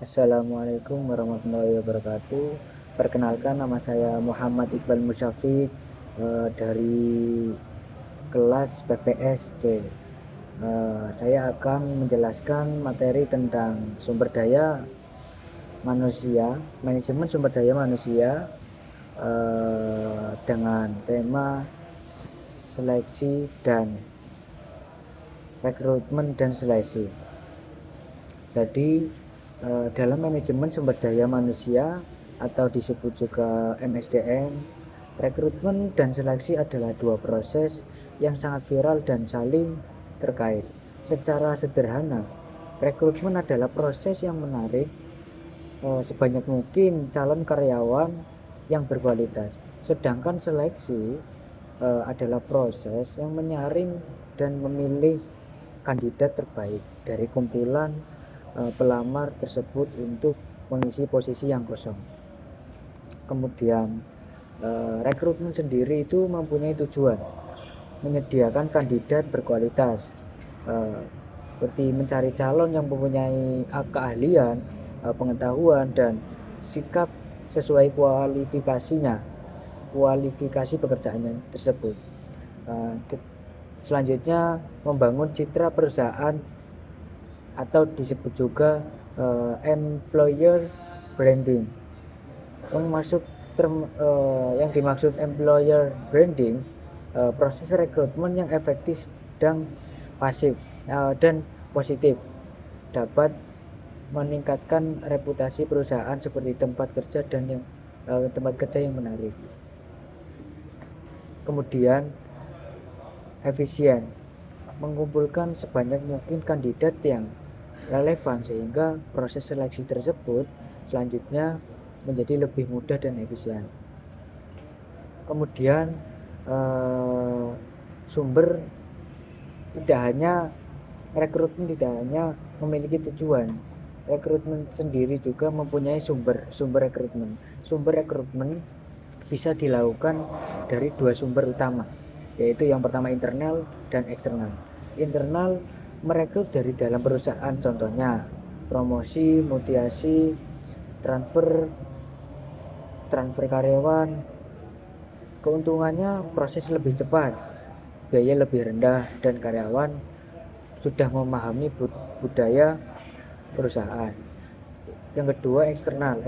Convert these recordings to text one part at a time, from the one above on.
Assalamualaikum warahmatullahi wabarakatuh. Perkenalkan, nama saya Muhammad Iqbal Musyafiq, dari kelas PPS C. Saya akan menjelaskan materi tentang sumber daya manusia, manajemen sumber daya manusia, dengan tema seleksi dan rekrutmen dan seleksi. Jadi dalam manajemen sumber daya manusia atau disebut juga MSDM, rekrutmen dan seleksi adalah dua proses yang sangat viral dan saling terkait. Secara sederhana, rekrutmen adalah proses yang menarik sebanyak mungkin calon karyawan yang berkualitas. Sedangkan seleksi adalah proses yang menyaring dan memilih kandidat terbaik dari kumpulan pelamar tersebut untuk mengisi posisi yang kosong. Kemudian rekrutmen sendiri itu mempunyai tujuan menyediakan kandidat berkualitas, seperti mencari calon yang mempunyai keahlian, pengetahuan dan sikap sesuai kualifikasi pekerjaannya tersebut. Selanjutnya, membangun citra perusahaan atau disebut juga employer branding. Yang dimaksud employer branding, proses rekrutmen yang efektif dan pasif dan positif dapat meningkatkan reputasi perusahaan seperti tempat kerja yang menarik. Kemudian efisien, mengumpulkan sebanyak mungkin kandidat yang relevan sehingga proses seleksi tersebut selanjutnya menjadi lebih mudah dan efisien. Kemudian sumber rekrutmen tidak hanya memiliki tujuan, rekrutmen sendiri juga mempunyai sumber rekrutmen. Sumber rekrutmen bisa dilakukan dari dua sumber utama, yaitu yang pertama internal dan eksternal. Internal merekrut dari dalam perusahaan, contohnya promosi, mutasi, transfer karyawan. Keuntungannya proses lebih cepat, biaya lebih rendah, dan karyawan sudah memahami budaya perusahaan. Yang kedua eksternal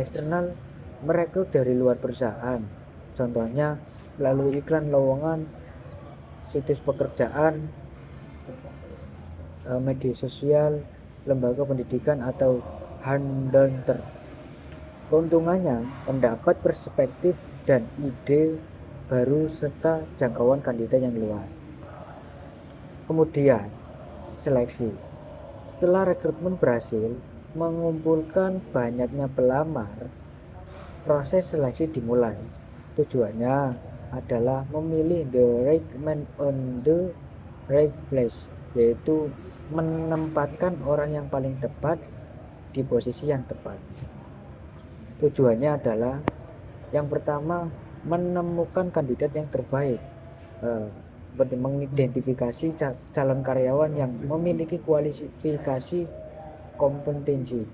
merekrut dari luar perusahaan, contohnya melalui iklan lowongan, situs pekerjaan, media sosial, lembaga pendidikan atau headhunter. Keuntungannya mendapat perspektif dan ide baru serta jangkauan kandidat yang luas. Kemudian seleksi. Setelah rekrutmen berhasil mengumpulkan banyaknya pelamar, proses seleksi dimulai. Tujuannya adalah memilih the right man on the right place, yaitu menempatkan orang yang paling tepat di posisi yang tepat. Tujuannya adalah yang pertama, menemukan kandidat yang terbaik, mengidentifikasi calon karyawan yang memiliki kualifikasi, kompetensi,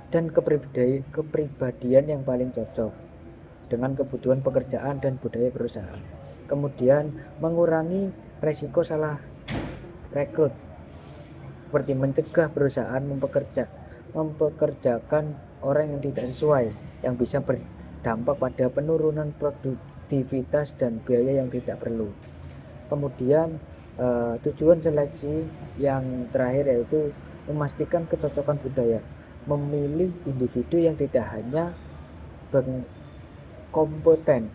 dan kepribadian yang paling cocok dengan kebutuhan pekerjaan dan budaya perusahaan. Kemudian mengurangi resiko salah rekrut, seperti mencegah perusahaan mempekerjakan orang yang tidak sesuai, yang bisa berdampak pada penurunan produktivitas dan biaya yang tidak perlu. Kemudian tujuan seleksi yang terakhir yaitu memastikan kecocokan budaya, memilih individu yang tidak hanya berkompeten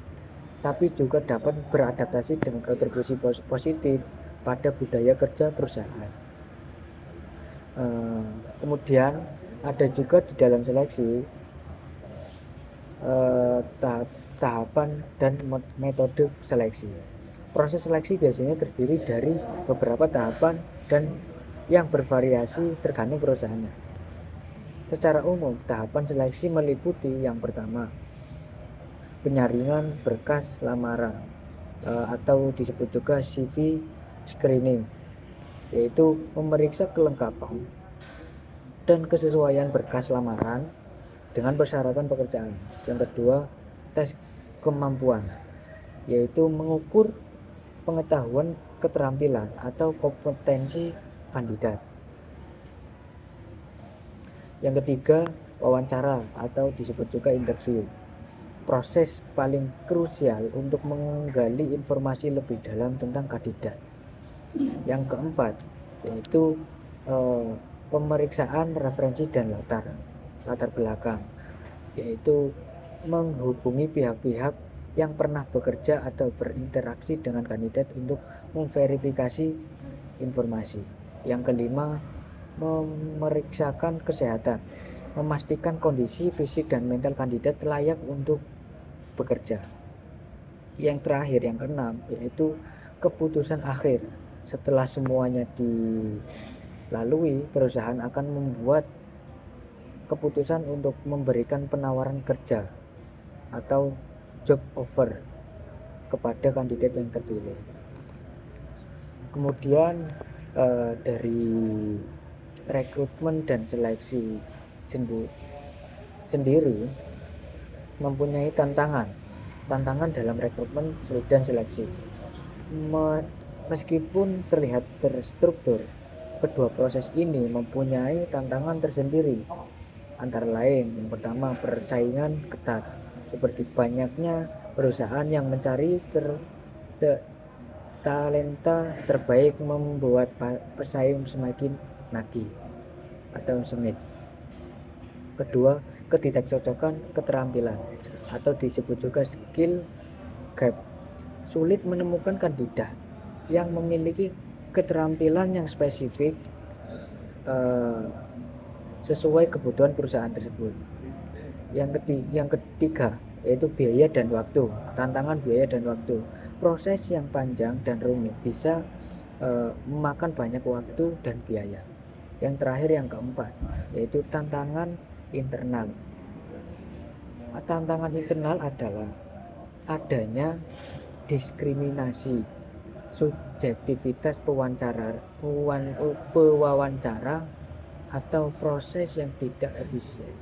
tapi juga dapat beradaptasi dengan kontribusi positif pada budaya kerja perusahaan. Kemudian ada juga di dalam seleksi tahapan dan metode seleksi. Proses seleksi biasanya terdiri dari beberapa tahapan dan yang bervariasi tergantung perusahaannya. Secara umum, tahapan seleksi meliputi yang pertama, penyaringan berkas lamaran atau disebut juga CV screening, yaitu memeriksa kelengkapan dan kesesuaian berkas lamaran dengan persyaratan pekerjaan. Yang kedua, tes kemampuan, yaitu mengukur pengetahuan, keterampilan atau kompetensi kandidat. Yang ketiga, wawancara atau disebut juga interview, proses paling krusial untuk menggali informasi lebih dalam tentang kandidat. Yang keempat, yaitu pemeriksaan referensi dan latar belakang, yaitu menghubungi pihak-pihak yang pernah bekerja atau berinteraksi dengan kandidat untuk memverifikasi informasi. Yang kelima, memeriksakan kesehatan, memastikan kondisi fisik dan mental kandidat layak untuk bekerja. Yang terakhir, yang keenam, yaitu keputusan akhir. Setelah semuanya dilalui, perusahaan akan membuat keputusan untuk memberikan penawaran kerja atau job offer kepada kandidat yang terpilih. Kemudian dari rekrutmen dan seleksi sendiri mempunyai tantangan dalam rekrutmen dan seleksi. Meskipun terlihat terstruktur, kedua proses ini mempunyai tantangan tersendiri. Antara lain, yang pertama, persaingan ketat, seperti banyaknya perusahaan yang mencari talenta terbaik membuat pesaing semakin nagih atau sengit. Kedua, ketidakcocokan keterampilan atau disebut juga skill gap. Sulit menemukan kandidat yang memiliki keterampilan yang spesifik sesuai kebutuhan perusahaan tersebut. Yang ketiga, yaitu biaya dan waktu. Tantangan biaya dan waktu. Proses yang panjang dan rumit bisa memakan banyak waktu dan biaya. Yang terakhir, yang keempat, yaitu tantangan internal. Tantangan internal adalah adanya diskriminasi, subjektivitas pewawancara atau proses yang tidak efisien,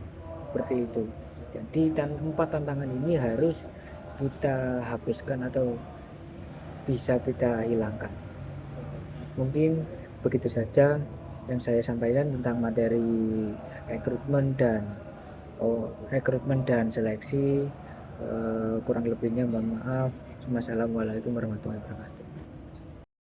seperti itu. Jadi 4 tantangan ini harus kita hapuskan atau bisa kita hilangkan. Mungkin begitu saja yang saya sampaikan tentang materi rekrutmen dan seleksi. Kurang lebihnya mohon maaf. Wassalamualaikum warahmatullahi wabarakatuh.